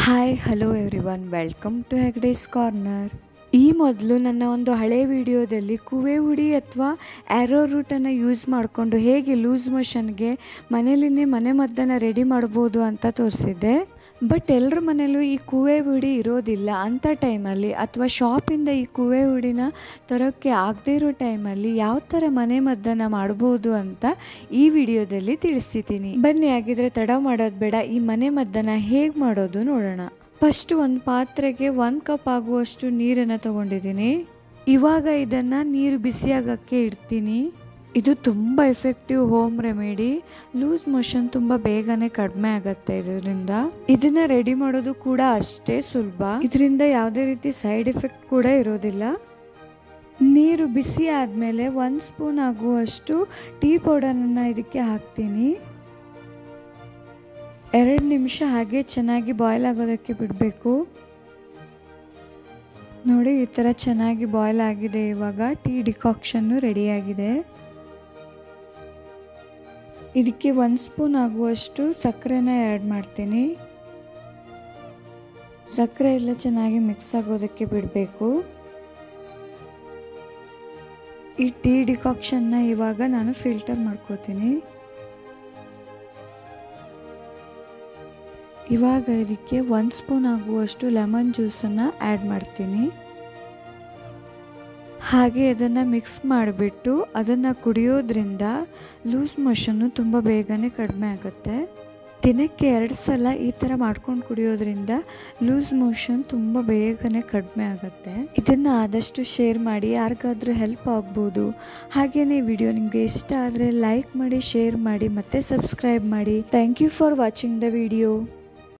Hi hello everyone, welcome to Hegde's corner. ಈ ಮೊದಲು ನನ್ನ ಒಂದು ಹಳೆ ವಿಡಿಯೋದಲ್ಲಿ ಕುವೆ ಹುಡಿ ಅಥವಾ ಆ್ಯರೋ ರೂಟನ್ನು ಯೂಸ್ ಮಾಡಿಕೊಂಡು ಹೇಗೆ ಲೂಸ್ ಮೋಷನ್ಗೆ ಮನೇಲಿನೇ ಮದ್ದನ್ನು ರೆಡಿ ಮಾಡ್ಬೋದು ಅಂತ ತೋರಿಸಿದ್ದೆ. ಬಟ್ ಎಲ್ಲರ ಮನೇಲೂ ಈ ಕುವೆ ಹುಡಿ ಇರೋದಿಲ್ಲ. ಅಂಥ ಟೈಮಲ್ಲಿ ಅಥವಾ ಶಾಪಿಂದ ಈ ಕುವೆ ಹುಡಿನ ತರೋಕ್ಕೆ ಆಗದೇ ಇರೋ ಟೈಮಲ್ಲಿ ಯಾವ ಥರ ಮದ್ದನ್ನು ಮಾಡ್ಬೋದು ಅಂತ ಈ ವಿಡಿಯೋದಲ್ಲಿ ತಿಳಿಸಿದ್ದೀನಿ. ಬನ್ನಿ, ಹಾಗಿದ್ರೆ ತಡ ಮಾಡೋದು ಬೇಡ, ಈ ಮದ್ದನ್ನು ಹೇಗೆ ಮಾಡೋದು ನೋಡೋಣ. ಫಸ್ಟ್ ಒಂದು ಪಾತ್ರೆಗೆ 1 ಕಪ್ ಆಗುವಷ್ಟು ನೀರನ್ನು ತಗೊಂಡಿದ್ದೀನಿ. ಇವಾಗ ಇದನ್ನು ನೀರು ಬಿಸಿಯಾಗಕ್ಕೆ ಇಡ್ತೀನಿ. ಇದು ತುಂಬ effective home remedy. Loose motion ತುಂಬ ಬೇಗನೆ ಕಡಿಮೆ ಆಗುತ್ತೆ ಇದರಿಂದ. ಇದನ್ನ ರೆಡಿ ಮಾಡೋದು ಕೂಡ ಅಷ್ಟೇ ಸುಲಭ. ಇದರಿಂದ ಯಾವುದೇ ರೀತಿ ಸೈಡ್ ಎಫೆಕ್ಟ್ ಕೂಡ ಇರೋದಿಲ್ಲ. ನೀರು ಬಿಸಿ ಆದಮೇಲೆ 1 ಸ್ಪೂನ್ ಆಗುವಷ್ಟು ಟೀ ಪೌಡರನ್ನು ಇದಕ್ಕೆ ಹಾಕ್ತೀನಿ. 2 ನಿಮಿಷ ಹಾಗೆ ಚೆನ್ನಾಗಿ ಬಾಯ್ಲ್ ಆಗೋದಕ್ಕೆ ಬಿಡಬೇಕು. ನೋಡಿ, ಈ ಥರ ಚೆನ್ನಾಗಿ ಬಾಯ್ಲ್ ಆಗಿದೆ. ಇವಾಗ ಟೀ ಡಿಕಾಕ್ಷನ್ನು ರೆಡಿಯಾಗಿದೆ. ಇದಕ್ಕೆ 1 ಸ್ಪೂನ್ ಆಗುವಷ್ಟು ಸಕ್ಕರೆನ ಆ್ಯಡ್ ಮಾಡ್ತೀನಿ. ಸಕ್ಕರೆ ಎಲ್ಲ ಚೆನ್ನಾಗಿ ಮಿಕ್ಸ್ ಆಗೋದಕ್ಕೆ ಬಿಡಬೇಕು. ಈ ಟೀ ಡಿಕಾಕ್ಷನ್ನ ಇವಾಗ ನಾನು ಫಿಲ್ಟರ್ ಮಾಡ್ಕೋತೀನಿ. ಇವಾಗ ಇದಕ್ಕೆ 1 ಸ್ಪೂನ್ ಆಗುವಷ್ಟು ಲೆಮನ್ ಜ್ಯೂಸನ್ನು ಆ್ಯಡ್ ಮಾಡ್ತೀನಿ. ಹಾಗೆ ಅದನ್ನು ಮಿಕ್ಸ್ ಮಾಡಿಬಿಟ್ಟು ಅದನ್ನು ಕುಡಿಯೋದ್ರಿಂದ ಲೂಸ್ ಮೋಷನ್ನು ತುಂಬ ಬೇಗನೆ ಕಡಿಮೆ ಆಗುತ್ತೆ. ದಿನಕ್ಕೆ 2 ಸಲ ಈ ಥರ ಮಾಡ್ಕೊಂಡು ಕುಡಿಯೋದ್ರಿಂದ ಲೂಸ್ ಮೋಷನ್ ತುಂಬ ಬೇಗನೆ ಕಡಿಮೆ ಆಗುತ್ತೆ. ಇದನ್ನು ಆದಷ್ಟು ಶೇರ್ ಮಾಡಿ, ಯಾರಿಗಾದರೂ ಹೆಲ್ಪ್ ಆಗ್ಬೋದು. ಹಾಗೆಯೇ ವಿಡಿಯೋ ನಿಮಗೆ ಇಷ್ಟ ಆದರೆ ಲೈಕ್ ಮಾಡಿ, ಶೇರ್ ಮಾಡಿ ಮತ್ತು ಸಬ್ಸ್ಕ್ರೈಬ್ ಮಾಡಿ. Thank you for watching the video.